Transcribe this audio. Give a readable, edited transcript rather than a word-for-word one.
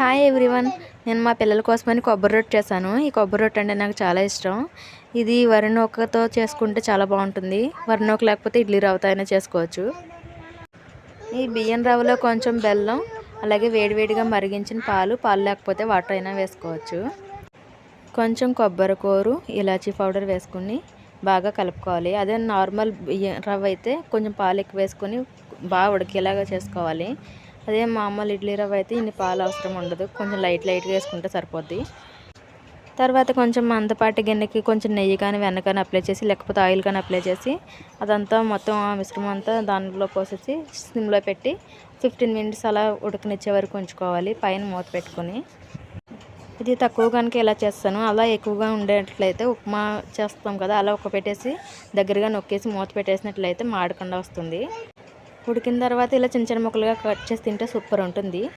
Hi everyone. నేను మా పిల్లల కోసమని కొబ్బరి రొట్టె చేశాను. ఈ కొబ్బరి రొట్టె అంటే నాకు చాలా ఇష్టం. ఇది వరి నూకతో చేసుకుంటే చాలా బాగుంటుంది. వరి నూక లేకపోతే ఇడ్లీ రవ్వతో అయినా చేసుకోవచ్చు. ఈ బియ్యం రవ్వలో కొంచెం బెల్లం, అలాగే వేడివేడిగా మరిగించిన పాలు లేకపోతే వాటర్ అయినా వేసుకోవచ్చు. కొంచెం కొబ్బరి కూరు, ఇలాచీ పౌడర్ వేసుకుని బాగా కలుపుకోవాలి. అదే నార్మల్ బియ్యం రవ్వ అయితే కొంచెం పాలు ఎక్కువ వేసుకొని బాగా ఉడికేలాగా చేసుకోవాలి. అదే మామూలు ఇడ్లీ రవ్వ అయితే ఇన్ని పాలు అవసరం ఉండదు. కొంచెం లైట్గా వేసుకుంటే సరిపోద్ది. తర్వాత కొంచెం మందపాటి గిన్నెకి కొంచెం నెయ్యి కానీ వెన్న కానీ అప్లై చేసి, లేకపోతే ఆయిల్ కానీ అప్లై చేసి అదంతా మొత్తం ఆ మిశ్రమం అంతా దానిలో పోసేసి సిమ్లో పెట్టి 15 మినిట్స్ అలా ఉడకనిచ్చే వరకు ఉంచుకోవాలి, పైన మూత పెట్టుకొని. ఇది తక్కువ కనుక ఇలా చేస్తాను. అలా ఎక్కువగా ఉండేట్లయితే ఉప్మా చేస్తాం కదా, అలా పెట్టేసి దగ్గరగా నొక్కేసి మూత పెట్టేసినట్లయితే మాడకుండా వస్తుంది. ఉడికిన తర్వాత ఇలా చిన్న చిన్న ముక్కలుగా కట్ చేసి తింటే సూపర్ ఉంటుంది.